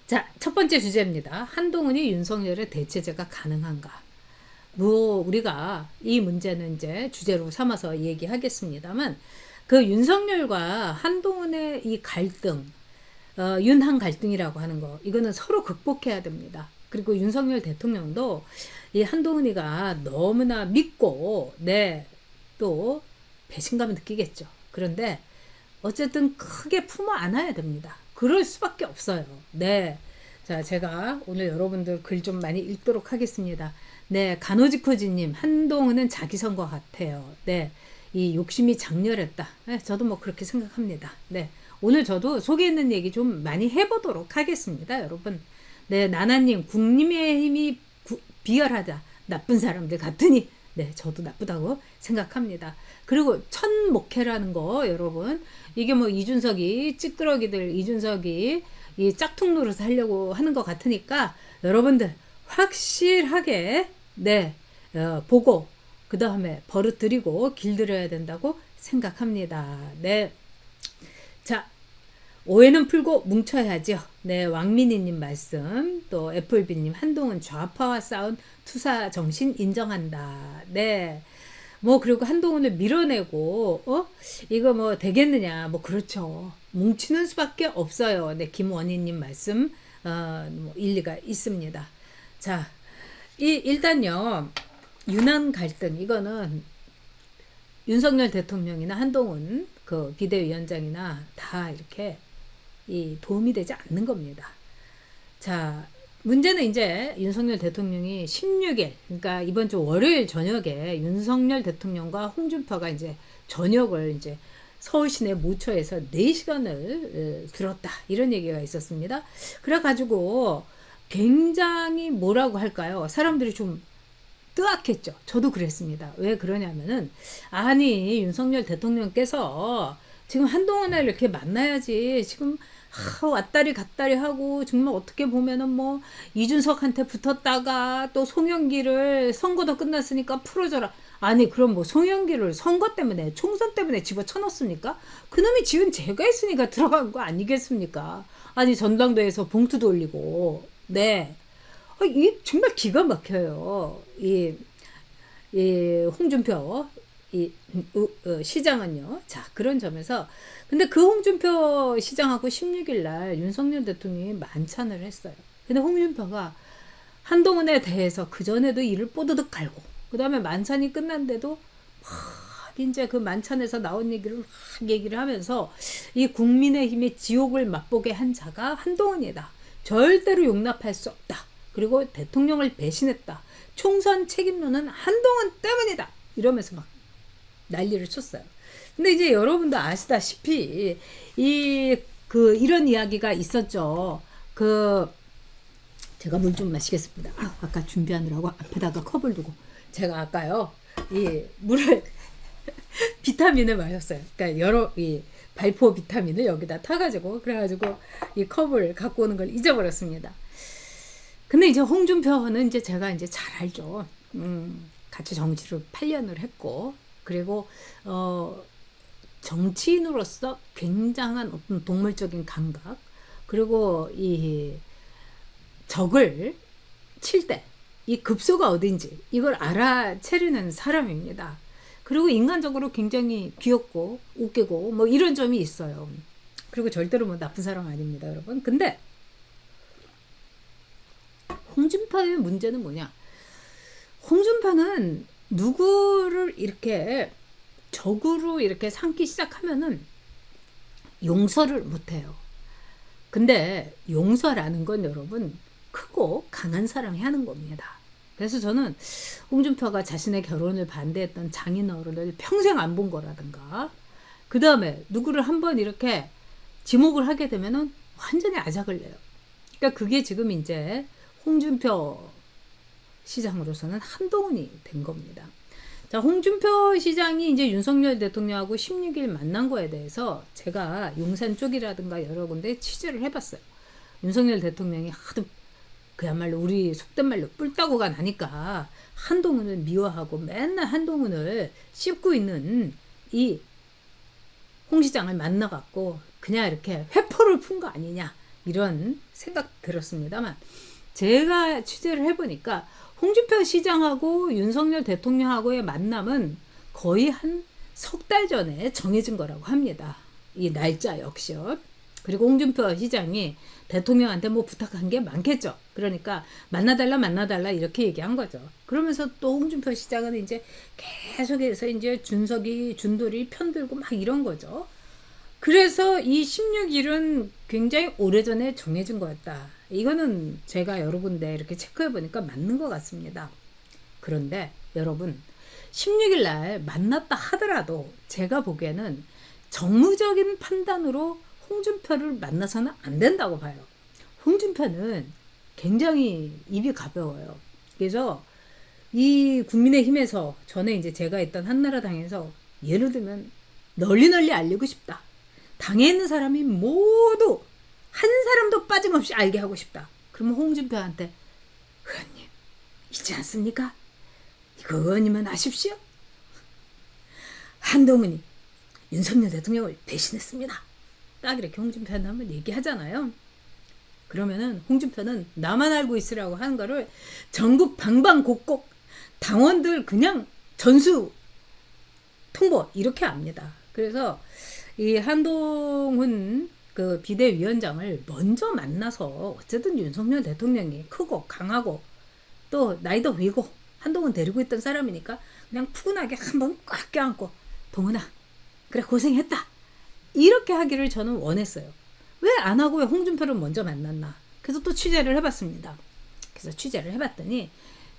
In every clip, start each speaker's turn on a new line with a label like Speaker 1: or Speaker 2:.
Speaker 1: 자, 첫 번째 주제입니다. 한동훈이 윤석열의 대체제가 가능한가? 뭐 우리가 이 문제는 이제 주제로 삼아서 얘기하겠습니다만 그 윤석열과 한동훈의 이 갈등, 윤한 갈등이라고 하는 거 이거는 서로 극복해야 됩니다. 그리고 윤석열 대통령도 이 한동훈이가 너무나 믿고 또 배신감을 느끼겠죠. 그런데 어쨌든 크게 품어 안아야 됩니다. 그럴 수밖에 없어요. 네. 자, 제가 오늘 여러분들 글 좀 많이 읽도록 하겠습니다. 네, 간호지코지님, 한동훈은 자기 선거 같아요. 네, 이 욕심이 장렬했다. 네, 저도 뭐 그렇게 생각합니다. 네, 오늘 저도 속에 있는 얘기 좀 많이 해보도록 하겠습니다, 여러분. 네, 나나님, 국민의힘이 비열하다. 나쁜 사람들 같으니. 네, 저도 나쁘다고 생각합니다. 그리고 천목회라는 거, 여러분. 이게 뭐 이준석이 이 짝퉁 노릇 하려고 하는 것 같으니까 여러분들 확실하게 보고 그 다음에 버릇들이고 길들여야 된다고 생각합니다. 네. 자, 오해는 풀고 뭉쳐야죠. 네, 왕민희님 말씀, 또 애플비님, 한동훈 좌파와 싸운 투사 정신 인정한다. 네. 뭐 그리고 한동훈을 밀어내고 이거 뭐 되겠느냐? 뭐 그렇죠. 뭉치는 수밖에 없어요. 네, 김원희님 말씀 뭐 일리가 있습니다. 자, 일단요 윤한 갈등 이거는 윤석열 대통령이나 한동훈 그 비대위원장이나 다 이렇게 이 도움이 되지 않는 겁니다. 자, 문제는 이제 윤석열 대통령이 16일, 그러니까 이번 주 월요일 저녁에 윤석열 대통령과 홍준표가 이제 저녁을 이제 서울 시내 모처에서 4시간을 들었다. 이런 얘기가 있었습니다. 그래가지고 굉장히 뭐라고 할까요? 사람들이 좀 뜨악했죠. 저도 그랬습니다. 왜 그러냐면은 아니 윤석열 대통령께서 지금 한동훈을 이렇게 만나야지 지금 왔다리 갔다리 하고 정말 어떻게 보면은 뭐 이준석한테 붙었다가 또 송영기를 선거도 끝났으니까 풀어줘라. 아니 그럼 뭐 송영기를 선거 때문에 총선 때문에 집어쳐넣습니까? 그놈이 지금 제가 있으니까 들어간 거 아니겠습니까? 아니 전당대회에서 봉투도 올리고 네. 이 정말 기가 막혀요. 이 홍준표 시장은요. 자, 그런 점에서 근데 그 홍준표 시장하고 16일 날 윤석열 대통령이 만찬을 했어요. 근데 홍준표가 한동훈에 대해서 그전에도 이를 뽀드득 갈고 그다음에 만찬이 끝난데도 막 이제 그 만찬에서 나온 얘기를 막 얘기를 하면서 이 국민의힘의 지옥을 맛보게 한 자가 한동훈이다. 절대로 용납할 수 없다. 그리고 대통령을 배신했다. 총선 책임론은 한동훈 때문이다. 이러면서 막 난리를 쳤어요. 근데 이제 여러분도 아시다시피 이런 이야기가 있었죠. 제가 물 좀 마시겠습니다. 아까 준비하느라고 앞에다가 컵을 두고 제가 아까요 이 물을 비타민을 마셨어요. 그러니까 이 발포 비타민을 여기다 타가지고 그래가지고 이 컵을 갖고 오는 걸 잊어버렸습니다. 근데 이제 홍준표는 이제 제가 이제 잘 알죠. 같이 정치를 8년을 했고 그리고 정치인으로서 굉장한 어떤 동물적인 감각 그리고 이 적을 칠 때 이 급소가 어딘지 이걸 알아채리는 사람입니다. 그리고 인간적으로 굉장히 귀엽고 웃기고 뭐 이런 점이 있어요. 그리고 절대로 뭐 나쁜 사람 아닙니다, 여러분. 근데 홍준표의 문제는 뭐냐? 홍준표는 누구를 이렇게 적으로 이렇게 삼기 시작하면은 용서를 못해요. 근데 용서라는 건 여러분 크고 강한 사람이 하는 겁니다. 그래서 저는 홍준표가 자신의 결혼을 반대했던 장인어른을 평생 안 본 거라든가 그 다음에 누구를 한번 이렇게 지목을 하게 되면은 완전히 아작을 내요. 그러니까 그게 지금 이제 홍준표 시장으로서는 한동훈이 된 겁니다. 자, 홍준표 시장이 이제 윤석열 대통령하고 16일 만난 거에 대해서 제가 용산 쪽이라든가 여러 군데 취재를 해봤어요. 윤석열 대통령이 하도 그야말로 우리 속된 말로 뿔따구가 나니까 한동훈을 미워하고 맨날 한동훈을 씹고 있는 이 홍 시장을 만나갖고 그냥 이렇게 회포를 푼 거 아니냐 이런 생각 들었습니다만 제가 취재를 해보니까 홍준표 시장하고 윤석열 대통령하고의 만남은 거의 한 석 달 전에 정해진 거라고 합니다. 이 날짜 역시요. 그리고 홍준표 시장이 대통령한테 뭐 부탁한 게 많겠죠. 그러니까 만나달라 이렇게 얘기한 거죠. 그러면서 또 홍준표 시장은 이제 계속해서 이제 준석이 준돌이 편들고 막 이런 거죠. 그래서 이 16일은 굉장히 오래전에 정해진 거였다. 이거는 제가 여러 군데 이렇게 체크해 보니까 맞는 것 같습니다. 그런데 여러분 16일 날 만났다 하더라도 제가 보기에는 정무적인 판단으로 홍준표를 만나서는 안 된다고 봐요. 홍준표는 굉장히 입이 가벼워요. 그래서 이 국민의힘에서 전에 이제 제가 있던 한나라당에서 예를 들면 널리 알리고 싶다. 당에 있는 사람이 모두 한 사람도 빠짐없이 알게 하고 싶다. 그러면 홍준표한테 의원님 있지 않습니까? 이거 의원님은 아십시오. 한동훈이 윤석열 대통령을 배신했습니다. 딱 이렇게 홍준표한테 한번 얘기하잖아요. 그러면은 홍준표는 나만 알고 있으라고 하는 거를 전국 방방곡곡 당원들 그냥 전수 통보 이렇게 합니다. 그래서 이 한동훈 그 비대위원장을 먼저 만나서 어쨌든 윤석열 대통령이 크고 강하고 또 나이도 위고 한동훈 데리고 있던 사람이니까 그냥 푸근하게 한번 꽉 껴안고 동훈아 그래 고생했다 이렇게 하기를 저는 원했어요. 왜 안 하고 왜 홍준표를 먼저 만났나. 그래서 또 취재를 해봤습니다. 그래서 취재를 해봤더니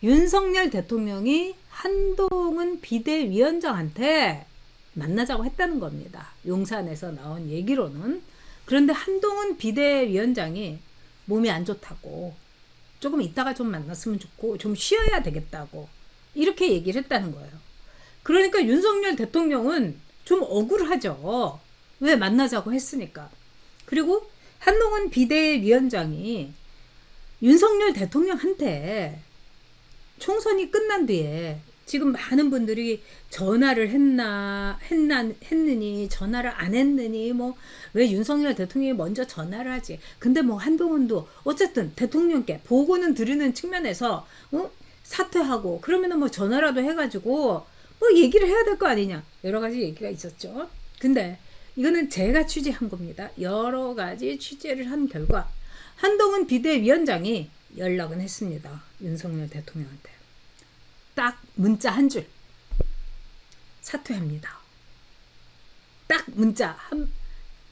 Speaker 1: 윤석열 대통령이 한동훈 비대위원장한테 만나자고 했다는 겁니다. 용산에서 나온 얘기로는. 그런데 한동훈 비대위원장이 몸이 안 좋다고 조금 이따가 좀 만났으면 좋고 좀 쉬어야 되겠다고 이렇게 얘기를 했다는 거예요. 그러니까 윤석열 대통령은 좀 억울하죠. 왜 만나자고 했으니까. 그리고 한동훈 비대위원장이 윤석열 대통령한테 총선이 끝난 뒤에 지금 많은 분들이 전화를 했느니 전화를 안 했느니 뭐 왜 윤석열 대통령이 먼저 전화를 하지. 근데 뭐 한동훈도 어쨌든 대통령께 보고는 드리는 측면에서 사퇴하고 그러면은 뭐 전화라도 해가지고 뭐 얘기를 해야 될 거 아니냐. 여러 가지 얘기가 있었죠. 근데 이거는 제가 취재한 겁니다. 여러 가지 취재를 한 결과 한동훈 비대위원장이 연락은 했습니다. 윤석열 대통령한테. 딱 문자 한 줄. 사퇴합니다. 딱 문자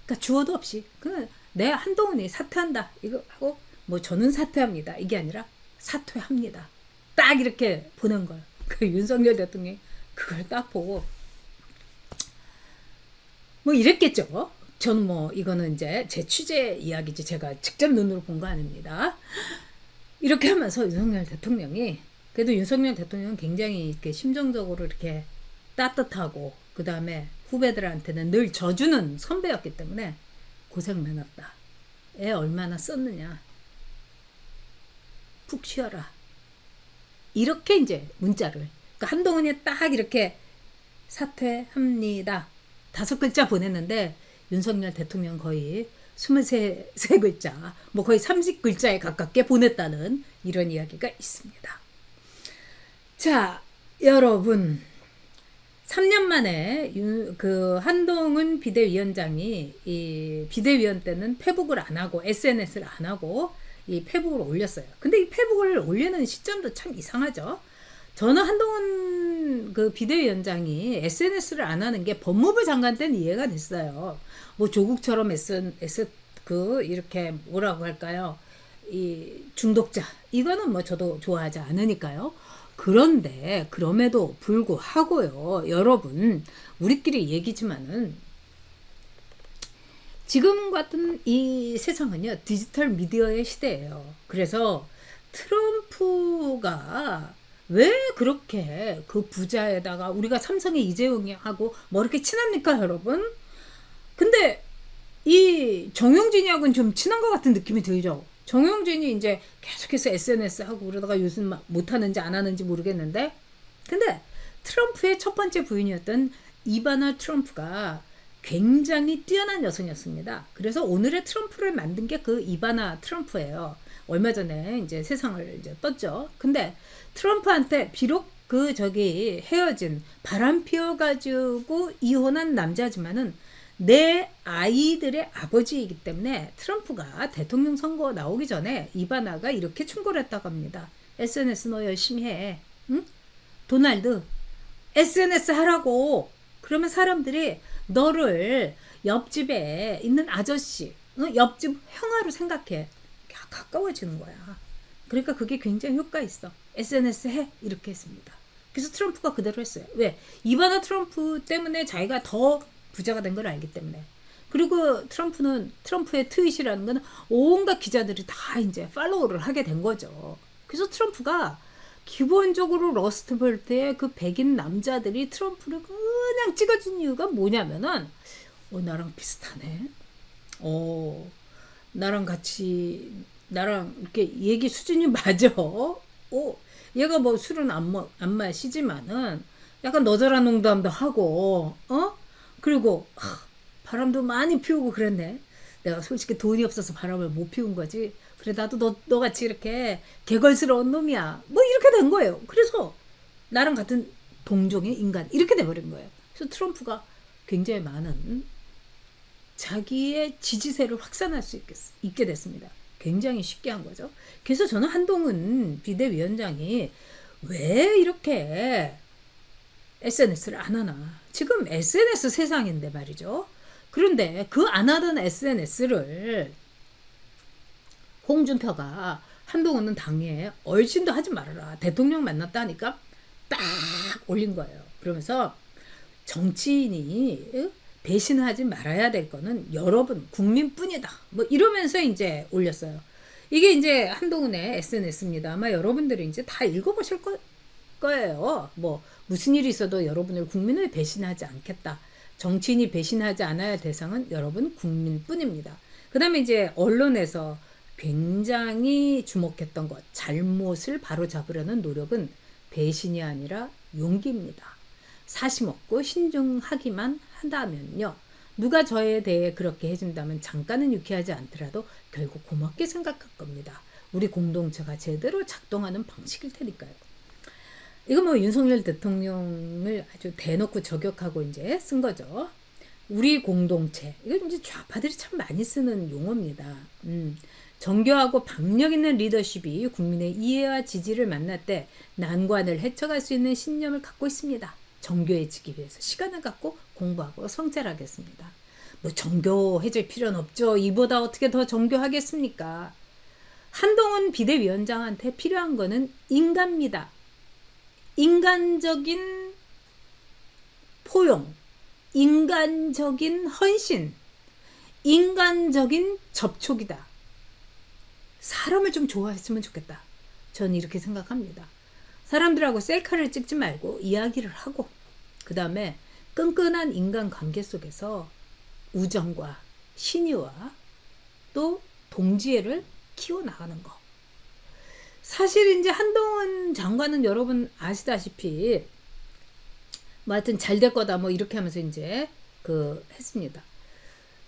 Speaker 1: 그러니까 주어도 없이 그냥 내 한동훈이 사퇴한다 이거 하고 뭐 저는 사퇴합니다 이게 아니라 사퇴합니다. 딱 이렇게 보낸 거예요. 그 윤석열 대통령이 그걸 딱 보고 뭐 이랬겠죠. 저는 뭐 이거는 이제 제 취재 이야기지 제가 직접 눈으로 본 거 아닙니다. 이렇게 하면서 윤석열 대통령이 그래도 윤석열 대통령은 굉장히 이렇게 심정적으로 이렇게 따뜻하고 그 다음에 후배들한테는 늘 져주는 선배였기 때문에 고생 많았다. 애 얼마나 썼느냐. 푹 쉬어라. 이렇게 이제 문자를 그러니까 한동훈이 딱 이렇게 사퇴합니다. 5글자 보냈는데 윤석열 대통령 거의 23글자 뭐 거의 30글자에 가깝게 보냈다는 이런 이야기가 있습니다. 자 여러분 3년 만에 그 한동훈 비대위원장이 이 비대위원 때는 페북을 안 하고 SNS를 안 하고 이 페북을 올렸어요. 근데 이 페북을 올리는 시점도 참 이상하죠. 저는 한동훈 그 비대위원장이 SNS를 안 하는 게 법무부 장관 때는 이해가 됐어요. 뭐 조국처럼 그 이렇게 뭐라고 할까요? 이 중독자 이거는 뭐 저도 좋아하지 않으니까요. 그런데 그럼에도 불구하고요. 여러분 우리끼리 얘기지만은 지금 같은 이 세상은요. 디지털 미디어의 시대예요. 그래서 트럼프가 왜 그렇게 그 부자에다가 우리가 삼성의 이재용이 하고 뭐 이렇게 친합니까 여러분? 근데 이 정영진이하고는 좀 친한 것 같은 느낌이 들죠. 정영진이 이제 계속해서 SNS 하고 그러다가 요즘 막 못하는지 안 하는지 모르겠는데 근데 트럼프의 첫 번째 부인이었던 이바나 트럼프가 굉장히 뛰어난 여성이었습니다. 그래서 오늘의 트럼프를 만든 게 그 이바나 트럼프예요. 얼마 전에 이제 세상을 이제 떴죠. 근데 트럼프한테 비록 그 저기 헤어진 바람 피워가지고 이혼한 남자지만은 내 아이들의 아버지이기 때문에 트럼프가 대통령 선거 나오기 전에 이바나가 이렇게 충고를 했다고 합니다. SNS 너 열심히 해. 응? 도널드 SNS 하라고. 그러면 사람들이 너를 옆집에 있는 아저씨, 옆집 형아로 생각해. 가까워지는 거야. 그러니까 그게 굉장히 효과 있어. SNS 해. 이렇게 했습니다. 그래서 트럼프가 그대로 했어요. 왜? 이바나 트럼프 때문에 자기가 더 부자가 된 걸 알기 때문에. 그리고 트럼프의 트윗이라는 건 온갖 기자들이 다 이제 팔로우를 하게 된 거죠. 그래서 트럼프가 기본적으로 러스트벨트의 그 백인 남자들이 트럼프를 그냥 찍어준 이유가 뭐냐면은 나랑 비슷하네. 나랑 같이 나랑 이렇게 얘기 수준이 맞아. 얘가 뭐 술은 안 마시지만은 약간 너저런 농담도 하고 그리고 바람도 많이 피우고 그랬네. 내가 솔직히 돈이 없어서 바람을 못 피운 거지. 그래 나도 너 같이 이렇게 개걸스러운 놈이야. 뭐 이렇게 된 거예요. 그래서 나랑 같은 동종의 인간 이렇게 돼버린 거예요. 그래서 트럼프가 굉장히 많은 자기의 지지세를 확산할 수 있게 됐습니다. 굉장히 쉽게 한 거죠. 그래서 저는 한동훈 비대위원장이 왜 이렇게 SNS를 안 하나. 지금 SNS 세상인데 말이죠. 그런데 그 안 하던 SNS를 홍준표가 한동훈은 당에 얼씬도 하지 말아라. 대통령 만났다 하니까 딱 올린 거예요. 그러면서 정치인이 배신하지 말아야 될 거는 여러분 국민뿐이다. 뭐 이러면서 이제 올렸어요. 이게 이제 한동훈의 SNS입니다. 아마 여러분들이 이제 다 읽어보실 거예요. 뭐 무슨 일이 있어도 여러분을 국민을 배신하지 않겠다. 정치인이 배신하지 않아야 대상은 여러분 국민뿐입니다. 그 다음에 이제 언론에서 굉장히 주목했던 것, 잘못을 바로잡으려는 노력은 배신이 아니라 용기입니다. 사심 없고 신중하기만 한다면요. 누가 저에 대해 그렇게 해준다면 잠깐은 유쾌하지 않더라도 결국 고맙게 생각할 겁니다. 우리 공동체가 제대로 작동하는 방식일 테니까요. 이거 뭐 윤석열 대통령을 아주 대놓고 저격하고 이제 쓴 거죠. 우리 공동체. 이거 이제 좌파들이 참 많이 쓰는 용어입니다. 정교하고 박력 있는 리더십이 국민의 이해와 지지를 만날 때 난관을 헤쳐갈 수 있는 신념을 갖고 있습니다. 정교해지기 위해서 시간을 갖고 공부하고 성찰하겠습니다. 뭐 정교해질 필요는 없죠. 이보다 어떻게 더 정교하겠습니까? 한동훈 비대위원장한테 필요한 거는 인간입니다. 인간적인 포용, 인간적인 헌신, 인간적인 접촉이다. 사람을 좀 좋아했으면 좋겠다. 저는 이렇게 생각합니다. 사람들하고 셀카를 찍지 말고 이야기를 하고 그 다음에 끈끈한 인간관계 속에서 우정과 신의와 또 동지애를 키워나가는 거. 사실 이제 한동훈 장관은 여러분 아시다시피 뭐 하여튼 잘 될 거다 뭐 이렇게 하면서 이제 했습니다.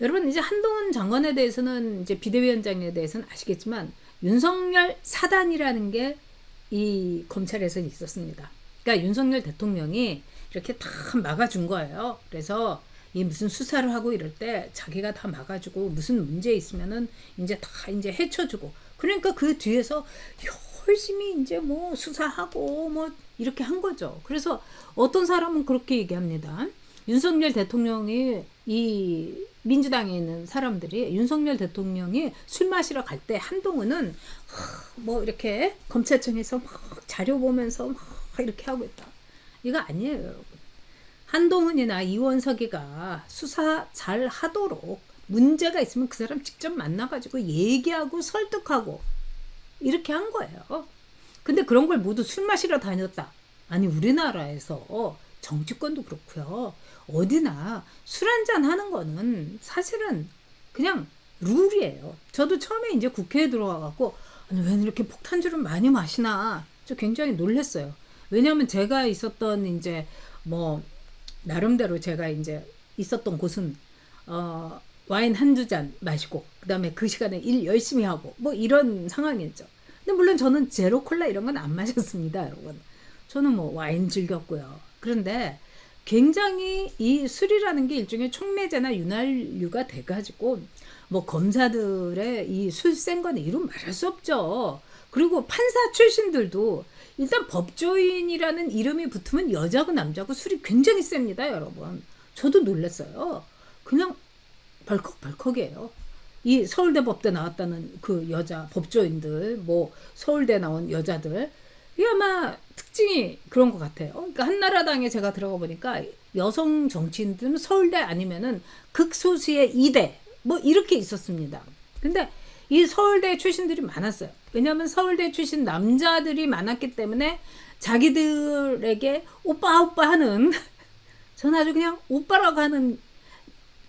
Speaker 1: 여러분 이제 한동훈 장관에 대해서는 이제 비대위원장에 대해서는 아시겠지만 윤석열 사단이라는 게 이 검찰에서는 있었습니다. 그러니까 윤석열 대통령이 이렇게 다 막아준 거예요. 그래서 이 무슨 수사를 하고 이럴 때 자기가 다 막아주고 무슨 문제 있으면은 이제 다 이제 헤쳐주고 그러니까 그 뒤에서 열심히 이제 뭐 수사하고 뭐 이렇게 한 거죠. 그래서 어떤 사람은 그렇게 얘기합니다. 윤석열 대통령이 이 민주당에 있는 사람들이 윤석열 대통령이 술 마시러 갈 때 한동훈은 뭐 이렇게 검찰청에서 막 자료 보면서 막 이렇게 하고 있다. 이거 아니에요, 여러분. 한동훈이나 이원석이가 수사 잘 하도록 문제가 있으면 그 사람 직접 만나가지고 얘기하고 설득하고 이렇게 한 거예요. 근데 그런 걸 모두 술 마시러 다녔다. 아니 우리나라에서 정치권도 그렇고요. 어디나 술 한잔 하는 거는 사실은 그냥 룰이에요. 저도 처음에 이제 국회에 들어와갖고 아니 왜 이렇게 폭탄주를 많이 마시나 저 굉장히 놀랐어요. 왜냐하면 제가 있었던 이제 뭐 나름대로 제가 이제 있었던 곳은 와인 한두 잔 마시고 그다음에 그 시간에 일 열심히 하고 뭐 이런 상황이었죠. 근데 물론 저는 제로 콜라 이런 건 안 마셨습니다, 여러분. 저는 뭐 와인 즐겼고요. 그런데 굉장히 이 술이라는 게 일종의 촉매제나 윤활유가 돼가지고 뭐 검사들의 이 술 센 거는 이루 말할 수 없죠. 그리고 판사 출신들도 일단 법조인이라는 이름이 붙으면 여자고 남자고 술이 굉장히 셉니다, 여러분. 저도 놀랐어요. 그냥 벌컥벌컥이에요. 이 서울대 법대 나왔다는 그 여자 법조인들, 뭐 서울대 나온 여자들, 이게 아마 특징이 그런 것 같아요. 그러니까 한나라당에 제가 들어가 보니까 여성 정치인들은 서울대 아니면은 극소수의 이대 뭐 이렇게 있었습니다. 근데 이 서울대 출신들이 많았어요. 왜냐하면 서울대 출신 남자들이 많았기 때문에 자기들에게 오빠 오빠 하는 저는 아주 그냥 오빠라고 하는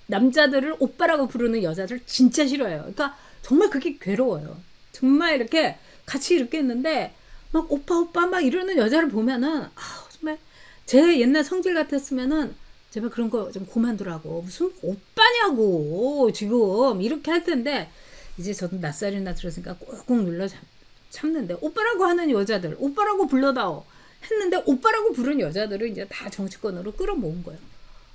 Speaker 1: 남자들을 오빠라고 부르는 여자들 진짜 싫어해요. 그러니까 정말 그게 괴로워요. 정말 이렇게 같이 이렇게 있는데 막 오빠 오빠 막 이러는 여자를 보면은 정말 제 옛날 성질 같았으면은 제발 그런 거 좀 그만두라고 무슨 오빠냐고 지금 이렇게 할 텐데 이제 저도 낯살이나 들었으니까 꾹꾹 눌러 참는데 오빠라고 하는 여자들 오빠라고 불러다오 했는데 오빠라고 부른 여자들을 이제 다 정치권으로 끌어모은 거예요.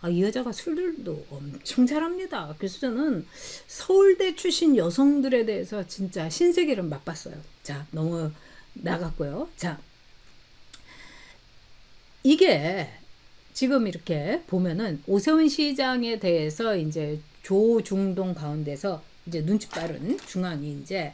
Speaker 1: 이 여자가 술들도 엄청 잘합니다. 그래서 저는 서울대 출신 여성들에 대해서 진짜 신세계를 맛봤어요. 자, 너무 나갔고요. 자, 이게 지금 이렇게 보면은 오세훈 시장에 대해서 이제 조중동 가운데서 이제 눈치 빠른 중앙이 이제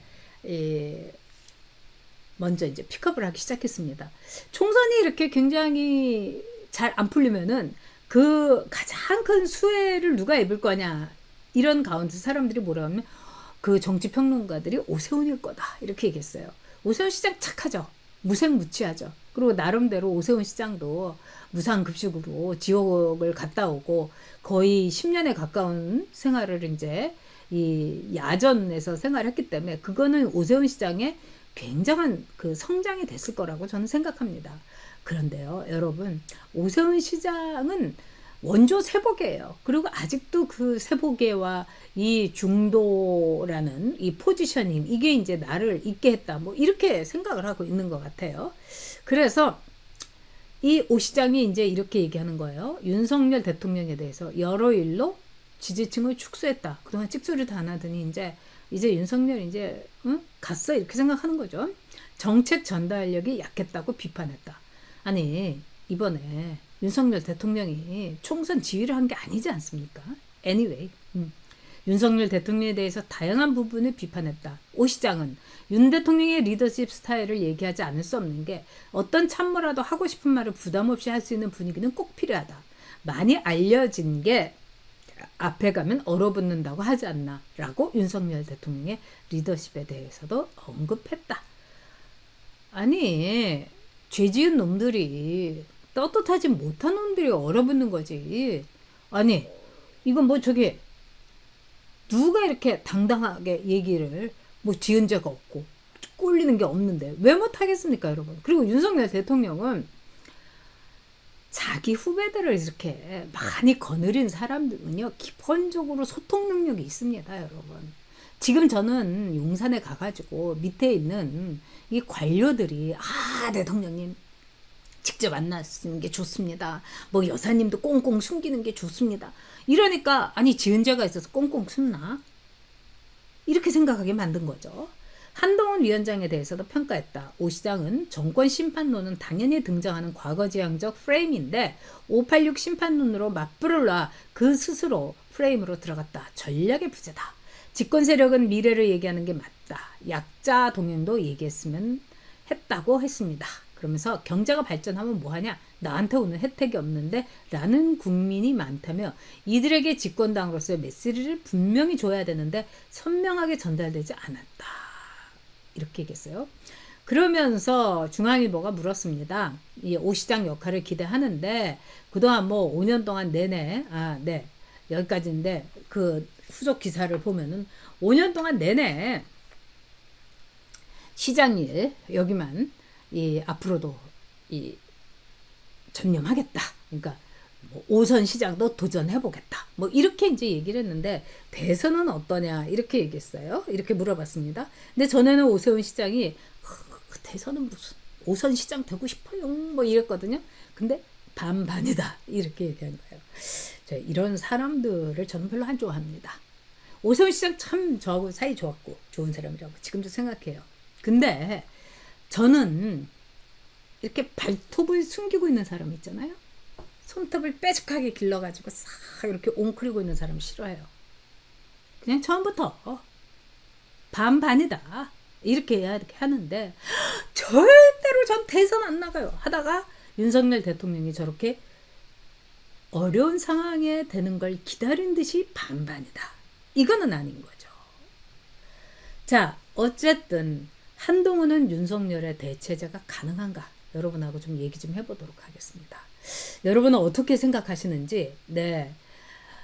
Speaker 1: 먼저 이제 픽업을 하기 시작했습니다. 총선이 이렇게 굉장히 잘 안 풀리면은 그 가장 큰 수혜를 누가 입을 거냐 이런 가운데 사람들이 뭐라 하면 그 정치평론가들이 오세훈일 거다 이렇게 얘기했어요. 오세훈 시장 착하죠. 무색무취하죠. 그리고 나름대로 오세훈 시장도 무상급식으로 지옥을 갔다 오고 거의 10년에 가까운 생활을 이제 이 야전에서 생활했기 때문에 그거는 오세훈 시장의 굉장한 그 성장이 됐을 거라고 저는 생각합니다. 그런데요, 여러분, 오세훈 시장은 원조 세보개예요. 그리고 아직도 그 세보개와 이 중도라는 이 포지셔닝, 이게 이제 나를 있게 했다. 뭐 이렇게 생각을 하고 있는 것 같아요. 그래서 이 오 시장이 이제 이렇게 얘기하는 거예요. 윤석열 대통령에 대해서 여러 일로 지지층을 축소했다. 그동안 찍소리도 안 하더니 이제 윤석열 이제 갔어 이렇게 생각하는 거죠. 정책 전달력이 약했다고 비판했다. 아니 이번에 윤석열 대통령이 총선 지휘를 한 게 아니지 않습니까? Anyway, 윤석열 대통령에 대해서 다양한 부분을 비판했다. 오 시장은 윤 대통령의 리더십 스타일을 얘기하지 않을 수 없는 게 어떤 참모라도 하고 싶은 말을 부담 없이 할 수 있는 분위기는 꼭 필요하다. 많이 알려진 게 앞에 가면 얼어붙는다고 하지 않나 라고 윤석열 대통령의 리더십에 대해서도 언급했다. 아니 죄 지은 놈들이 떳떳하지 못한 놈들이 얼어붙는 거지. 아니 이건 뭐 저기 누가 이렇게 당당하게 얘기를 뭐 지은 죄가 없고 꼴리는 게 없는데 왜 못하겠습니까 여러분. 그리고 윤석열 대통령은 자기 후배들을 이렇게 많이 거느린 사람들은요 기본적으로 소통 능력이 있습니다 여러분. 지금 저는 용산에 가가지고 밑에 있는 이 관료들이 대통령님 직접 만나는 게 좋습니다. 뭐 여사님도 꽁꽁 숨기는 게 좋습니다. 이러니까 아니 지은 죄가 있어서 꽁꽁 숨나? 이렇게 생각하게 만든 거죠. 한동훈 위원장에 대해서도 평가했다. 오 시장은 정권 심판론은 당연히 등장하는 과거지향적 프레임인데 586 심판론으로 맞불을 놔 그 스스로 프레임으로 들어갔다. 전략의 부재다. 집권 세력은 미래를 얘기하는 게 맞다. 약자 동행도 얘기했으면 했다고 했습니다. 그러면서 경제가 발전하면 뭐하냐? 나한테 오는 혜택이 없는데 라는 국민이 많다며 이들에게 집권당으로서의 메시지를 분명히 줘야 되는데 선명하게 전달되지 않았다. 이렇게 얘기했어요. 그러면서 중앙일보가 물었습니다. 이 오 시장 역할을 기대하는데 그동안 뭐 5년 동안 내내 여기까지인데 그 후속 기사를 보면은 5년 동안 내내 시장 일 여기만 앞으로도 전념하겠다. 그러니까 뭐 5선 시장도 도전해보겠다. 뭐 이렇게 이제 얘기를 했는데 대선은 어떠냐 이렇게 얘기했어요. 이렇게 물어봤습니다. 근데 전에는 오세훈 시장이 대선은 무슨 5선 시장 되고 싶어요. 뭐 이랬거든요. 근데 반반이다 이렇게 얘기한 거예요. 이런 사람들을 저는 별로 안 좋아합니다. 오세훈 시장 참 저하고 사이 좋았고 좋은 사람이라고 지금도 생각해요. 근데 저는 이렇게 발톱을 숨기고 있는 사람 있잖아요. 손톱을 뾰족하게 길러가지고 싹 이렇게 옹크리고 있는 사람 싫어해요. 그냥 처음부터 반반이다 이렇게 해야 이렇게 하는데 절대로 전 대선 안 나가요 하다가 윤석열 대통령이 저렇게 어려운 상황에 되는 걸 기다린 듯이 반반이다. 이거는 아닌 거죠. 자, 어쨌든 한동훈은 윤석열의 대체제가 가능한가? 여러분하고 좀 얘기 좀 해보도록 하겠습니다. 여러분은 어떻게 생각하시는지, 네.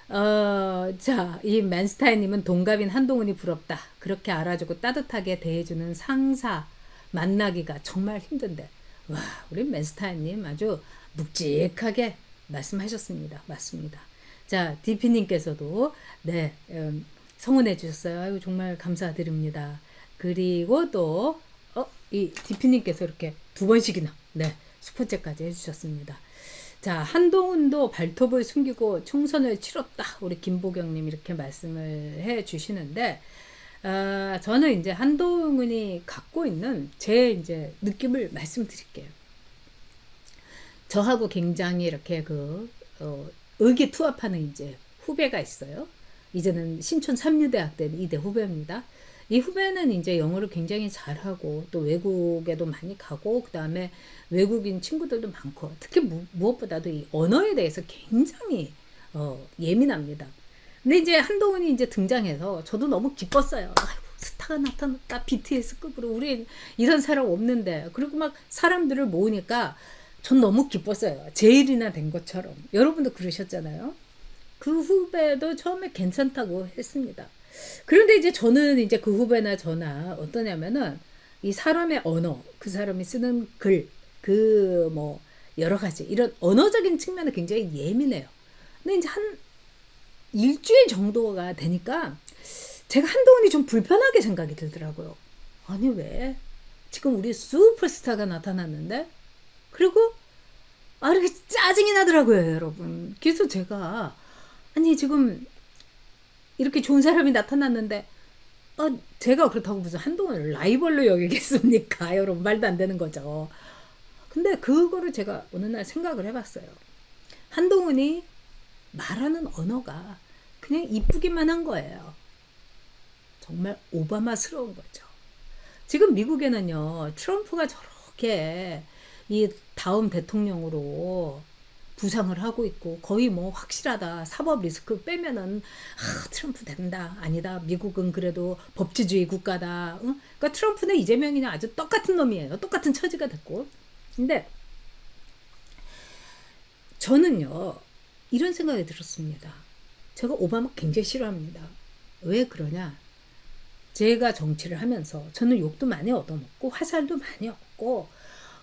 Speaker 1: 자, 이 맨스타인님은 동갑인 한동훈이 부럽다. 그렇게 알아주고 따뜻하게 대해주는 상사 만나기가 정말 힘든데. 와, 우리 맨스타인님 아주 묵직하게 말씀하셨습니다. 맞습니다. 자, DP님께서도, 네, 성원해 주셨어요. 아유, 정말 감사드립니다. 그리고 또, 이 DP님께서 이렇게 2번씩이나, 네, 슈퍼챗까지 해주셨습니다. 자, 한동훈도 발톱을 숨기고 총선을 치렀다. 우리 김보경님 이렇게 말씀을 해 주시는데, 저는 이제 한동훈이 갖고 있는 제 이제 느낌을 말씀드릴게요. 저하고 굉장히 이렇게 의기투합하는 이제 후배가 있어요. 이제는 신촌 삼류대학대 2대 후배입니다. 이 후배는 이제 영어를 굉장히 잘하고 또 외국에도 많이 가고 그 다음에 외국인 친구들도 많고 특히 무엇보다도 이 언어에 대해서 굉장히 예민합니다. 근데 이제 한동훈이 이제 등장해서 저도 너무 기뻤어요. 아이고, 스타가 나타났다. BTS급으로 우리 이런 사람 없는데. 그리고 막 사람들을 모으니까 전 너무 기뻤어요. 제일이나 된 것처럼. 여러분도 그러셨잖아요. 그 후배도 처음에 괜찮다고 했습니다. 그런데 이제 저는 이제 그 후배나 저나 어떠냐면은 이 사람의 언어, 그 사람이 쓰는 글, 뭐 여러 가지 이런 언어적인 측면에 굉장히 예민해요. 근데 이제 한 일주일 정도가 되니까 제가 한동훈이 좀 불편하게 생각이 들더라고요. 아니 왜? 지금 우리 슈퍼스타가 나타났는데? 그리고 이렇게 짜증이 나더라고요, 여러분. 그래서 제가 아니 지금 이렇게 좋은 사람이 나타났는데 제가 그렇다고 무슨 한동훈을 라이벌로 여기겠습니까? 여러분 말도 안 되는 거죠. 근데 그거를 제가 어느 날 생각을 해봤어요. 한동훈이 말하는 언어가 그냥 이쁘기만 한 거예요. 정말 오바마스러운 거죠. 지금 미국에는요, 트럼프가 저렇게 이 다음 대통령으로 부상을 하고 있고 거의 뭐 확실하다. 사법 리스크 빼면은 트럼프 된다. 아니다. 미국은 그래도 법치주의 국가다. 응? 그러니까 트럼프는 이재명이냐 아주 똑같은 놈이에요. 똑같은 처지가 됐고. 근데 저는요. 이런 생각이 들었습니다. 제가 오바마 굉장히 싫어합니다. 왜 그러냐? 제가 정치를 하면서 저는 욕도 많이 얻어먹고 화살도 많이 얻고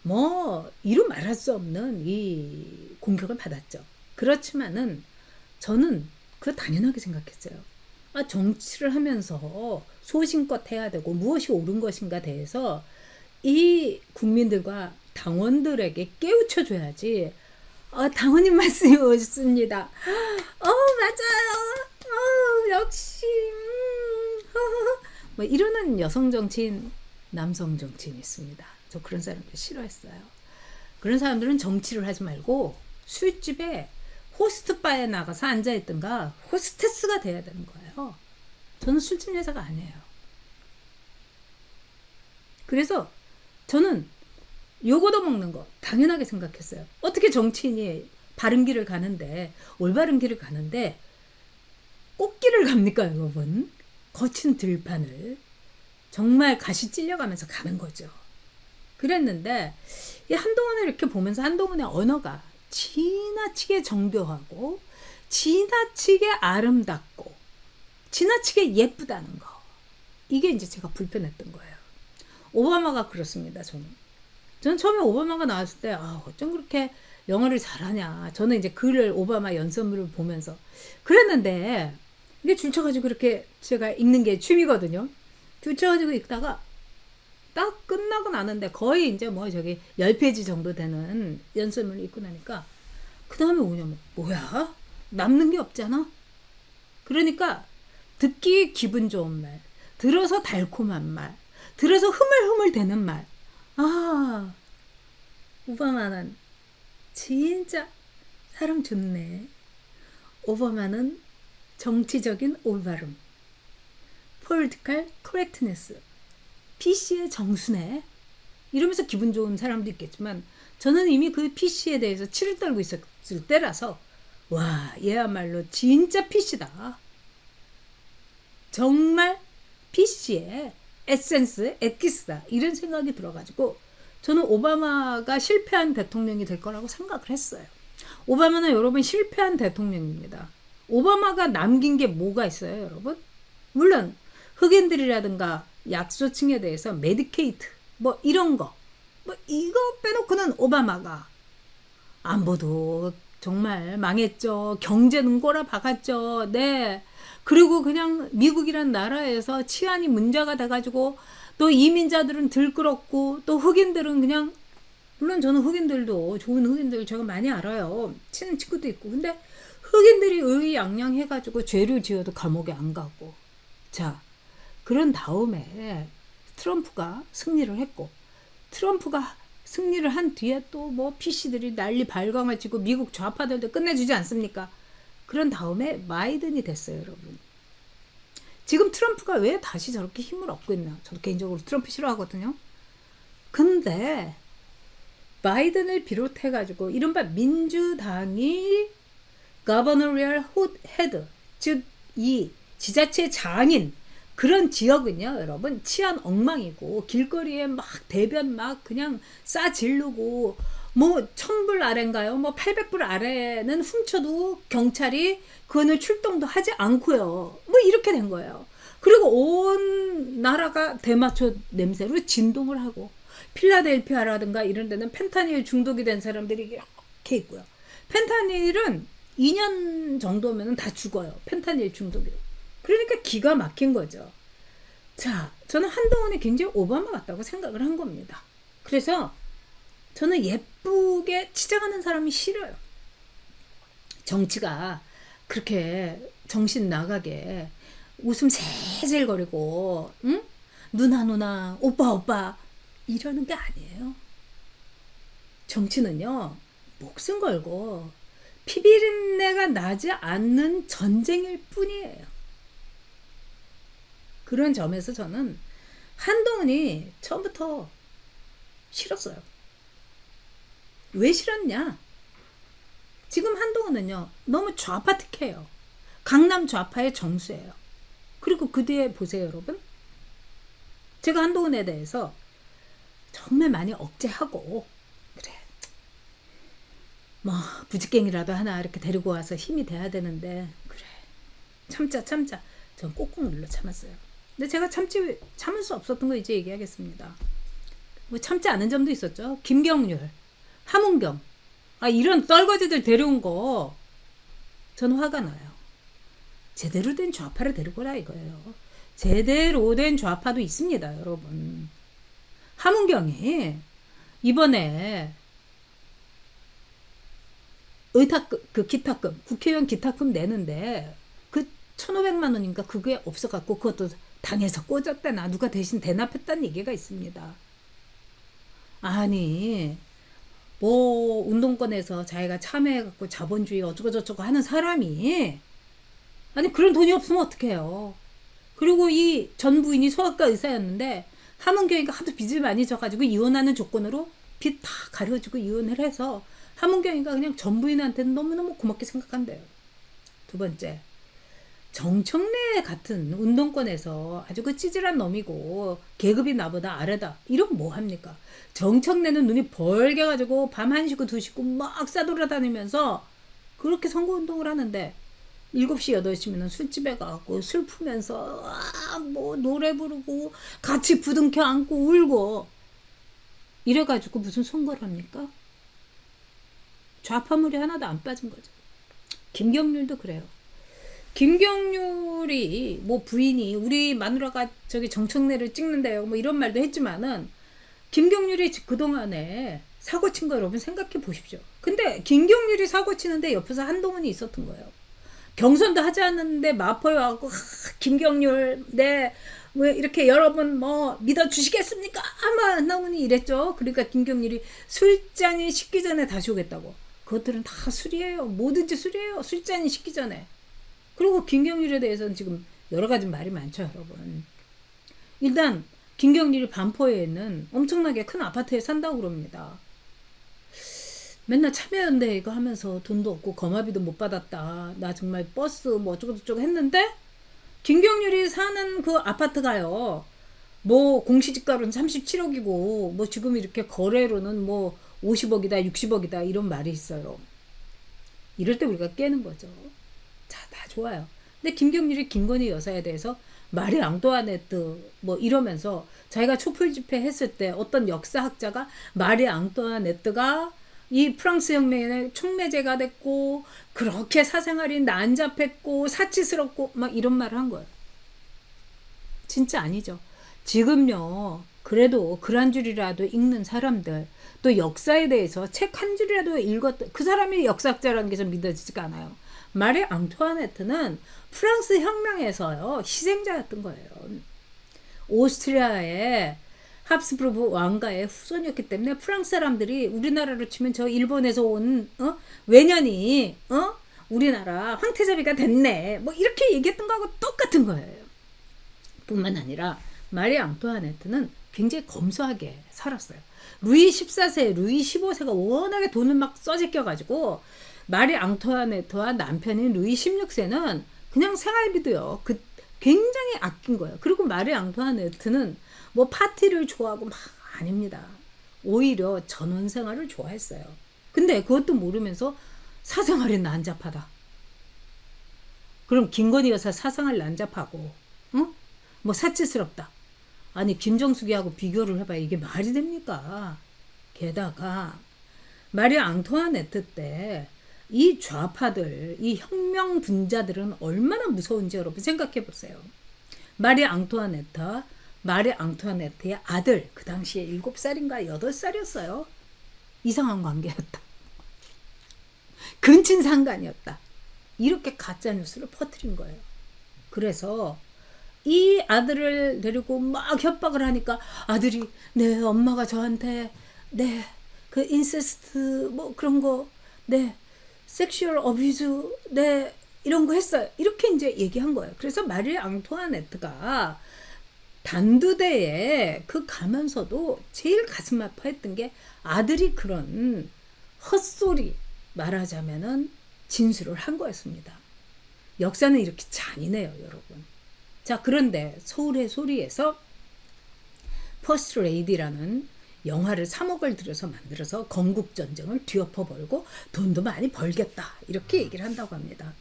Speaker 1: 뭐 이루 말할 수 없는 이 공격을 받았죠. 그렇지만은 저는 그거 당연하게 생각했어요. 정치를 하면서 소신껏 해야 되고 무엇이 옳은 것인가 대해서 이 국민들과 당원들에게 깨우쳐줘야지. 당원님 말씀이 옳습니다. 맞아요. 역시 뭐 이러는 여성 정치인, 남성 정치인이 있습니다. 저 그런 사람들 싫어했어요. 그런 사람들은 정치를 하지 말고 술집에 호스트바에 나가서 앉아있든가 호스테스가 돼야 되는 거예요. 저는 술집 여자가 아니에요. 그래서 저는 욕 얻어먹는 거 당연하게 생각했어요. 어떻게 정치인이 바른 길을 가는데 올바른 길을 가는데 꽃길을 갑니까 여러분? 거친 들판을 정말 가시 찔려가면서 가는 거죠. 그랬는데 이 한동훈을 이렇게 보면서 한동훈의 언어가 지나치게 정교하고 지나치게 아름답고 지나치게 예쁘다는 거. 이게 이제 제가 불편했던 거예요. 오바마가 그렇습니다. 저는 저는 처음에 오바마가 나왔을 때 어쩜 그렇게 영어를 잘하냐. 저는 이제 글을 오바마 연설문을 보면서 그랬는데 이게 줄쳐가지고 이렇게 제가 읽는 게 취미거든요. 줄쳐가지고 읽다가 딱 끝나고 나는데 거의 이제 뭐 저기 10페이지 정도 되는 연설문을 읽고 나니까 그 다음에 뭐냐면 뭐야? 남는 게 없잖아. 그러니까 듣기 기분 좋은 말, 들어서 달콤한 말, 들어서 흐물흐물대는 말. 아, 오바마는 진짜 사람 좋네. 오바마는 정치적인 올바름, political correctness, PC의 정수네. 이러면서 기분 좋은 사람도 있겠지만 저는 이미 그 PC에 대해서 치를 떨고 있었을 때라서 와, 얘야말로 진짜 PC다. 정말 PC의 에센스, 엑기스다. 이런 생각이 들어가지고 저는 오바마가 실패한 대통령이 될 거라고 생각을 했어요. 오바마는 여러분 실패한 대통령입니다. 오바마가 남긴 게 뭐가 있어요, 여러분? 물론 흑인들이라든가 약소층에 대해서 메디케이트 뭐 이런 거 뭐 이거 빼놓고는 오바마가 안보도 정말 망했죠. 경제는 꼬라박았죠. 네. 그리고 그냥 미국이란 나라에서 치안이 문제가 돼가지고 또 이민자들은 들끓었고 또 흑인들은 그냥 물론 저는 흑인들도 좋은 흑인들 제가 많이 알아요. 친한 친구도 있고 근데 흑인들이 의양양해가지고 죄를 지어도 감옥에 안 가고 자 그런 다음에 트럼프가 승리를 했고 트럼프가 승리를 한 뒤에 또 뭐 PC들이 난리 발광을 치고 미국 좌파들도 끝내주지 않습니까? 그런 다음에 바이든이 됐어요, 여러분. 지금 트럼프가 왜 다시 저렇게 힘을 얻고 있나? 저도 개인적으로 트럼프 싫어하거든요. 근데 바이든을 비롯해가지고 이른바 민주당이 Governorial Head, 즉 이 지자체 장인 그런 지역은요, 여러분 치안 엉망이고 길거리에 막 대변 막 그냥 싸지르고 뭐 1000불 아래인가요? 뭐 800불 아래는 훔쳐도 경찰이 그거는 출동도 하지 않고요. 뭐 이렇게 된 거예요. 그리고 온 나라가 대마초 냄새로 진동을 하고 필라델피아라든가 이런 데는 펜타닐 중독이 된 사람들이 이렇게 있고요. 펜타닐은 2년 정도면 다 죽어요. 펜타닐 중독이. 그러니까 기가 막힌 거죠. 자, 저는 한동훈이 굉장히 오바마 같다고 생각을 한 겁니다. 그래서 저는 예쁘게 치장하는 사람이 싫어요. 정치가 그렇게 정신 나가게 웃음 새질거리고 응? 누나 오빠 이러는 게 아니에요. 정치는요 목숨 걸고 피비린내가 나지 않는 전쟁일 뿐이에요. 그런 점에서 저는 한동훈이 처음부터 싫었어요. 왜 싫었냐? 지금 한동훈은요 너무 좌파 특혜예요. 강남 좌파의 정수예요. 그리고 그 뒤에 보세요, 여러분. 제가 한동훈에 대해서 정말 많이 억제하고 그래 뭐 부직갱이라도 하나 이렇게 데리고 와서 힘이 돼야 되는데 그래 참자 전 꾹꾹 눌러 참았어요. 근데 제가 참을 수 없었던 거 이제 얘기하겠습니다. 뭐 참지 않은 점도 있었죠. 김경률, 함은경 이런 떨거지들 데려온 거 저는 화가 나요. 제대로 된 좌파를 데리고 오라 이거예요. 제대로 된 좌파도 있습니다, 여러분. 함은경이 이번에 의탁금, 그 기탁금, 국회의원 기탁금 내는데 그 1,500만 원인가 그게 없어갖고 그것도 당에서 꽂았다나 누가 대신 대납했다는 얘기가 있습니다. 아니 뭐 운동권에서 자기가 참여해갖고 자본주의 어쩌고저쩌고 하는 사람이 아니 그런 돈이 없으면 어떡해요. 그리고 이 전 부인이 소아과 의사였는데 함은경이가 하도 빚을 많이 져가지고 이혼하는 조건으로 빚 다 가려주고 이혼을 해서 함은경이가 그냥 전 부인한테는 너무너무 고맙게 생각한대요. 두 번째 정청래 같은 운동권에서 아주 그 찌질한 놈이고 계급이 나보다 아래다 이러면 뭐합니까? 정청래는 눈이 벌게 가지고 밤 1시고 2시고 막 싸돌아다니면서 그렇게 선거운동을 하는데 7시 8시면 술집에 가고 술 푸면서 뭐 노래 부르고 같이 부둥켜 안고 울고 이래가지고 무슨 송걸합니까? 좌파물이 하나도 안 빠진 거죠. 김경률도 그래요. 김경률이 뭐 부인이 우리 마누라가 저기 정청래를 찍는데요 뭐 이런 말도 했지만은 김경률이 그동안에 사고 친 거 여러분 생각해 보십시오. 근데 김경률이 사고 치는데 옆에서 한동훈이 있었던 거예요. 경선도 하지 않았는데 마포에 와갖고 김경률 왜 이렇게 여러분 뭐 믿어주시겠습니까? 아마 한동훈이 이랬죠. 그러니까 김경률이 술잔이 식기 전에 다시 오겠다고. 그것들은 다 술이에요. 뭐든지 술이에요. 술잔이 식기 전에. 그리고 김경률에 대해서는 지금 여러 가지 말이 많죠, 여러분. 일단 김경률이 반포에 있는 엄청나게 큰 아파트에 산다고 그럽니다. 맨날 참여연대 이거 하면서 돈도 없고 거마비도 못 받았다. 나 정말 버스 뭐 어쩌고저쩌고 했는데 김경률이 사는 그 아파트가요. 뭐 공시지가로는 37억이고 뭐 지금 이렇게 거래로는 뭐 50억이다 60억이다 이런 말이 있어요. 이럴 때 우리가 깨는 거죠. 자, 다 좋아요. 근데 김경률이 김건희 여사에 대해서 마리 앙뚜아네트 뭐 이러면서 자기가 촛불 집회 했을 때 어떤 역사학자가 마리 앙뚜아네트가 이 프랑스 혁명에 촉매제가 됐고 그렇게 사생활이 난잡했고 사치스럽고 막 이런 말을 한 거예요. 진짜 아니죠. 지금요. 그래도 글 한 줄이라도 읽는 사람들 또 역사에 대해서 책 한 줄이라도 읽었던 그 사람이 역사학자라는 게 좀 믿어지지가 않아요. 마리 앙투아네트는 프랑스 혁명에서요 희생자였던 거예요. 오스트리아의 합스부르크 왕가의 후손이었기 때문에 프랑스 사람들이 우리나라로 치면 저 일본에서 온 외년이 우리나라 황태자비가 됐네 뭐 이렇게 얘기했던 거하고 똑같은 거예요. 뿐만 아니라 마리 앙투아네트는 굉장히 검소하게 살았어요. 루이 14세, 루이 15세가 워낙에 돈을 막 써제껴가지고 마리 앙투아네트와 남편인 루이 16세는 그냥 생활비도요. 굉장히 아낀 거예요. 그리고 마리 앙투아네트는 뭐 파티를 좋아하고 막 아닙니다. 오히려 전원 생활을 좋아했어요. 근데 그것도 모르면서 사생활이 난잡하다. 그럼 김건희 여사 사생활 난잡하고 뭐 사치스럽다. 아니 김정숙이하고 비교를 해봐야 이게 말이 됩니까? 게다가 마리 앙투아네트 때 이 좌파들, 이 혁명 분자들은 얼마나 무서운지 여러분 생각해 보세요. 마리 앙투아네트의 아들 그 당시에 7살인가 8살이었어요. 이상한 관계였다. 근친 상간이었다. 이렇게 가짜뉴스를 퍼뜨린 거예요. 그래서 이 아들을 데리고 막 협박을 하니까 아들이 네 엄마가 저한테 네 그 인세스트 뭐 그런 거 네 섹슈얼 어뷰즈 네 이런 거 했어요. 이렇게 이제 얘기한 거예요. 그래서 마리 앙투아네트가 단두대에 그 가면서도 제일 가슴 아파했던 게 아들이 그런 헛소리 말하자면은 진술을 한 거였습니다. 역사는 이렇게 잔인해요, 여러분. 자, 그런데 서울의 소리에서 퍼스트 레이디라는 영화를 3억을 들여서 만들어서 건국전쟁을 뒤엎어 벌고 돈도 많이 벌겠다. 이렇게 얘기를 한다고 합니다.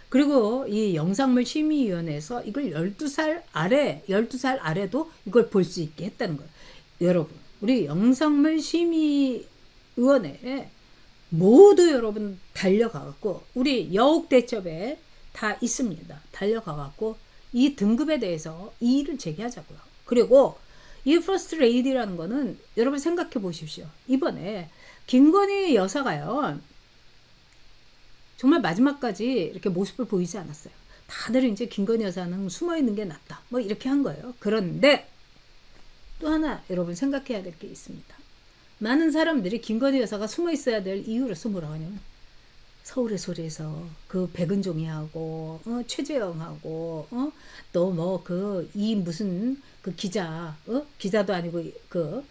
Speaker 1: 그리고 이 영상물 심의위원회에서 이걸 12살 아래도 이걸 볼 수 있게 했다는 거예요. 여러분, 우리 영상물 심의위원회에 모두 여러분 달려가갖고 우리 여옥대첩에 다 있습니다. 달려가갖고 이 등급에 대해서 이의를 제기하자고요. 그리고 이 퍼스트 레이디라는 거는 여러분 생각해 보십시오. 이번에 김건희 여사가요. 정말 마지막까지 이렇게 모습을 보이지 않았어요. 다들 이제 김건희 여사는 숨어 있는 게 낫다. 뭐 이렇게 한 거예요. 그런데 또 하나 여러분 생각해야 될 게 있습니다. 많은 사람들이 김건희 여사가 숨어 있어야 될 이유로서 뭐라고 하냐면 서울의 소리에서 그 백은종이하고 최재형하고 또 뭐 그 이 무슨 그 기자도 아니고 그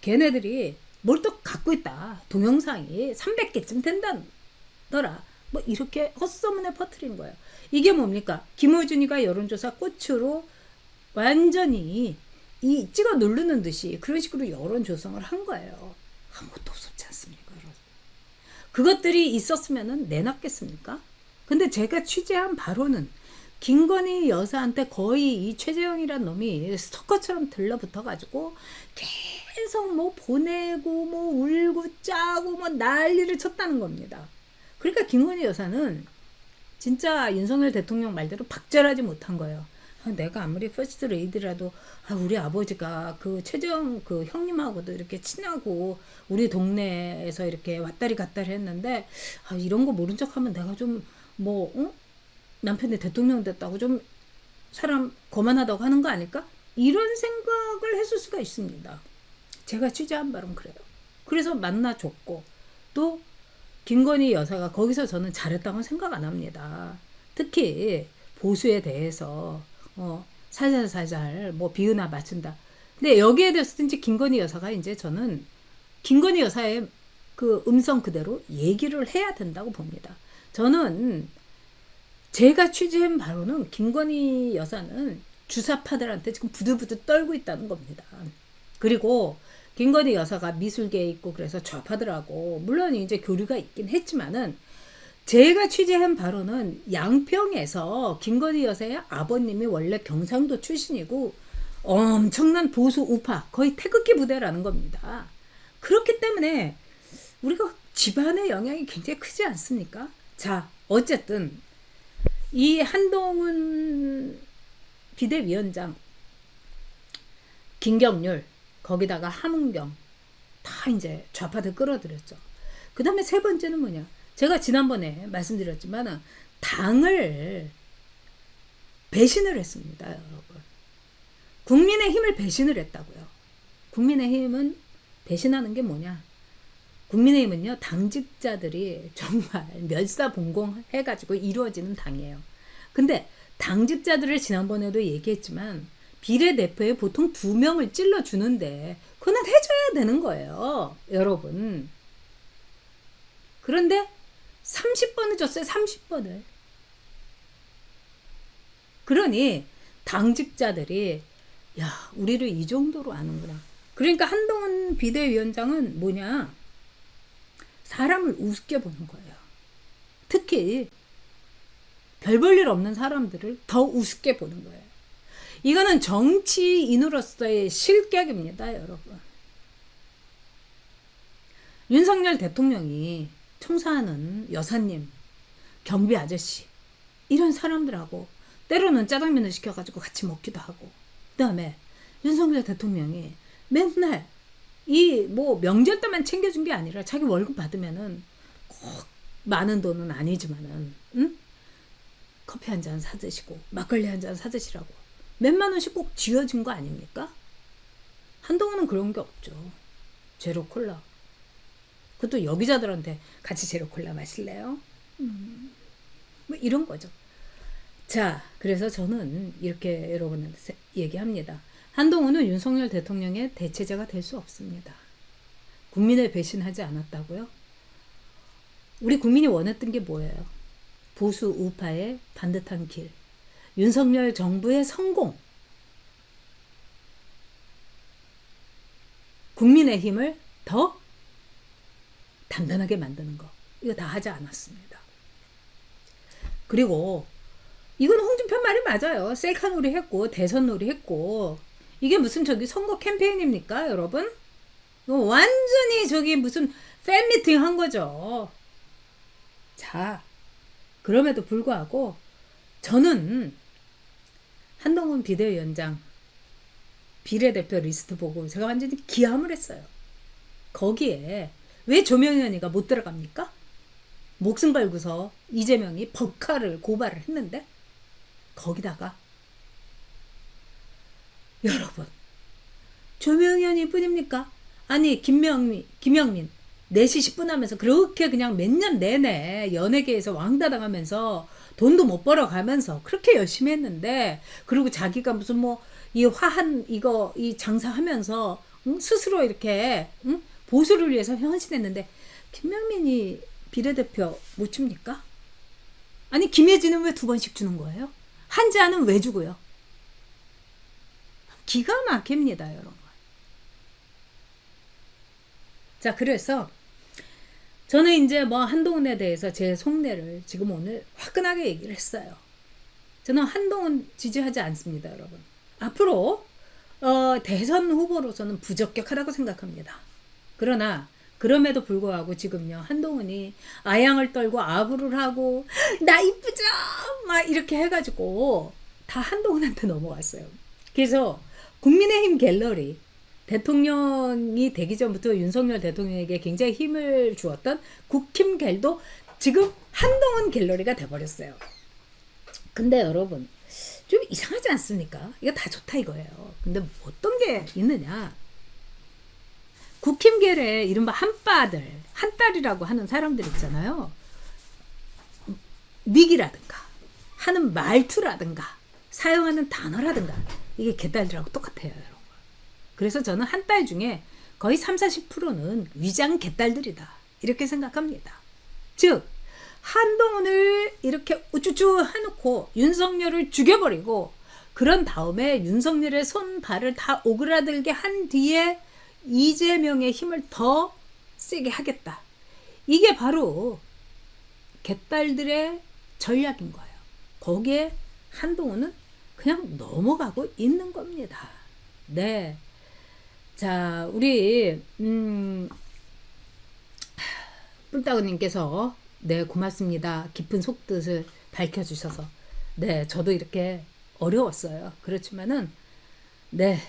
Speaker 1: 걔네들이 뭘 또 갖고 있다. 동영상이 300개쯤 된다더라. 뭐 이렇게 헛소문에 퍼뜨린 거예요. 이게 뭡니까? 김어준이가 여론조사 꽃으로 완전히 이 찍어 누르는 듯이 그런 식으로 여론 조성을 한 거예요. 아무것도 없었지 않습니까? 여러분. 그것들이 있었으면 내놨겠습니까? 근데 제가 취재한 바로는 김건희 여사한테 거의 이 최재형이란 놈이 스토커처럼 들러붙어가지고 계속 뭐 보내고 뭐 울고 짜고 뭐 난리를 쳤다는 겁니다. 그러니까 김건희 여사는 진짜 윤석열 대통령 말대로 박절하지 못한 거예요. 내가 아무리 퍼스트 레이디라도 우리 아버지가 그 최재형 그 형님하고도 이렇게 친하고 우리 동네에서 이렇게 왔다리 갔다리 했는데 이런 거 모른 척하면 내가 좀 뭐 남편이 대통령 됐다고 좀 사람 거만하다고 하는 거 아닐까? 이런 생각을 했을 수가 있습니다. 제가 취재한 바는 그래요. 그래서 만나줬고 또 김건희 여사가 거기서 저는 잘했다고 생각 안 합니다. 특히 보수에 대해서 살살살살 뭐 비유나 맞춘다. 근데 여기에 대해서든지 김건희 여사가 이제 저는 김건희 여사의 그 음성 그대로 얘기를 해야 된다고 봅니다. 저는 제가 취재한 바로는 김건희 여사는 주사파들한테 지금 부들부들 떨고 있다는 겁니다. 그리고 김건희 여사가 미술계에 있고 그래서 좌파들하고 물론 이제 교류가 있긴 했지만은 제가 취재한 바로는 양평에서 김건희 여사의 아버님이 원래 경상도 출신이고 엄청난 보수 우파 거의 태극기 부대라는 겁니다. 그렇기 때문에 우리가 집안의 영향이 굉장히 크지 않습니까? 자, 어쨌든 이 한동훈 비대위원장, 김경률, 거기다가 함은경 다 이제 좌파들 끌어들였죠. 그 다음에 세 번째는 뭐냐? 제가 지난번에 말씀드렸지만 당을 배신을 했습니다, 여러분. 국민의힘을 배신을 했다고요. 국민의힘은 배신하는 게 뭐냐? 국민의힘은요, 당직자들이 정말 멸사봉공해가지고 이루어지는 당이에요. 근데 당직자들을 지난번에도 얘기했지만 비례대표에 보통 2명을 찔러주는데 그건 해줘야 되는 거예요, 여러분. 그런데 30번을 줬어요, 30번을. 그러니 당직자들이 우리를 이 정도로 아는구나. 그러니까 한동훈 비대위원장은 뭐냐? 사람을 우습게 보는 거예요. 특히 별 볼 일 없는 사람들을 더 우습게 보는 거예요. 이거는 정치인으로서의 실격입니다, 여러분. 윤석열 대통령이 청소하는 여사님, 경비 아저씨 이런 사람들하고 때로는 짜장면을 시켜가지고 같이 먹기도 하고 그 다음에 윤석열 대통령이 맨날 이 뭐 명절 때만 챙겨준 게 아니라 자기 월급 받으면은 꼭 많은 돈은 아니지만은 커피 한 잔 사드시고 막걸리 한 잔 사드시라고 몇만 원씩 꼭 쥐어준 거 아닙니까? 한동훈은 그런 게 없죠. 제로 콜라. 그것도 여기자들한테 같이 제로 콜라 마실래요? 뭐 이런 거죠. 자, 그래서 저는 이렇게 여러분한테 얘기합니다. 한동훈은 윤석열 대통령의 대체제가 될 수 없습니다. 국민을 배신하지 않았다고요? 우리 국민이 원했던 게 뭐예요? 보수 우파의 반듯한 길, 윤석열 정부의 성공, 국민의힘을 더 단단하게 만드는 거, 이거 다 하지 않았습니다. 그리고 이건 홍준표 말이 맞아요. 셀카 놀이 했고 대선 놀이 했고 이게 무슨 저기 선거 캠페인입니까, 여러분? 완전히 저기 무슨 팬미팅 한 거죠. 자, 그럼에도 불구하고 저는 한동훈 비대위원장 비례대표 리스트 보고 제가 완전히 기함을 했어요. 거기에 왜 조명현이가 못 들어갑니까? 목숨 걸고서 이재명이 법카를 고발을 했는데 거기다가 여러분 조명현이 뿐입니까? 아니 김영민 4시 10분 하면서 그렇게 그냥 몇 년 내내 연예계에서 왕따당하면서 돈도 못 벌어가면서 그렇게 열심히 했는데 그리고 자기가 무슨 뭐 이 화한 이거 이 장사하면서 스스로 이렇게 보수를 위해서 헌신했는데 김명민이 비례대표 못 줍니까? 아니 김혜진은 왜 2번씩 주는 거예요? 한지아는 왜 주고요? 기가 막힙니다, 여러분. 자, 그래서 저는 이제 뭐 한동훈에 대해서 제 속내를 지금 오늘 화끈하게 얘기를 했어요. 저는 한동훈 지지하지 않습니다, 여러분. 앞으로 대선 후보로서는 부적격하다고 생각합니다. 그러나 그럼에도 불구하고 지금요 한동훈이 아양을 떨고 아부를 하고 나 이쁘죠 막 이렇게 해가지고 다 한동훈한테 넘어갔어요. 그래서 국민의힘 갤러리 대통령이 되기 전부터 윤석열 대통령에게 굉장히 힘을 주었던 국힘 갤도 지금 한동훈 갤러리가 돼버렸어요. 근데 여러분 좀 이상하지 않습니까? 이거 다 좋다 이거예요. 근데 어떤 게 있느냐? 국힘계래 이른바 한딸이라고 하는 사람들 있잖아요. 닉이라든가 하는 말투라든가 사용하는 단어라든가 이게 개딸들하고 똑같아요, 여러분. 그래서 저는 한딸 중에 거의 30-40%는 위장 개딸들이다 이렇게 생각합니다. 즉 한동훈을 이렇게 우쭈쭈 해놓고 윤석열을 죽여버리고 그런 다음에 윤석열의 손발을 다 오그라들게 한 뒤에 이재명의 힘을 더 세게 하겠다. 이게 바로 개딸들의 전략인 거예요. 거기에 한동훈은 그냥 넘어가고 있는 겁니다. 네. 자, 우리 뿔따구님께서 네, 고맙습니다. 깊은 속뜻을 밝혀주셔서. 네, 저도 이렇게 어려웠어요. 그렇지만은 네.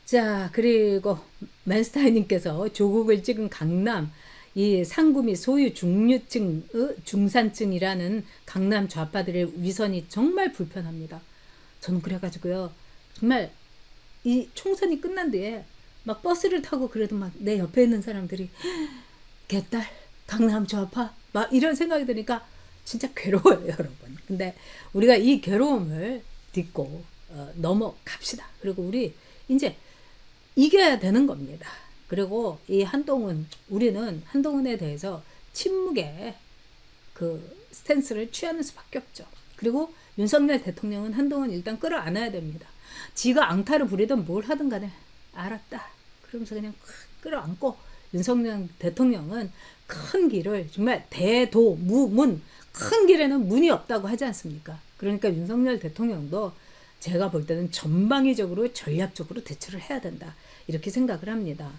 Speaker 1: 자, 그리고 맨스타이님께서 조국을 찍은 강남 이 상구미 소유 중류층 중산층이라는 강남 좌파들의 위선이 정말 불편합니다. 저는 그래가지고요 정말 이 총선이 끝난 뒤에 막 버스를 타고 그래도 막 내 옆에 있는 사람들이 개딸 강남 좌파 막 이런 생각이 드니까 진짜 괴로워요 여러분. 근데 우리가 이 괴로움을 딛고 넘어갑시다. 그리고 우리 이제 이겨야 되는 겁니다. 그리고 이 한동훈 우리는 한동훈에 대해서 침묵의 그 스탠스를 취하는 수밖에 없죠. 그리고 윤석열 대통령은 한동훈 일단 끌어안아야 됩니다. 지가 앙탈을 부리든 뭘 하든 간에 알았다 그러면서 그냥 끌어안고 윤석열 대통령은 큰 길을 정말 대도무문 큰 길에는 문이 없다고 하지 않습니까? 그러니까 윤석열 대통령도 제가 볼 때는 전방위적으로 전략적으로 대처를 해야 된다 이렇게 생각을 합니다.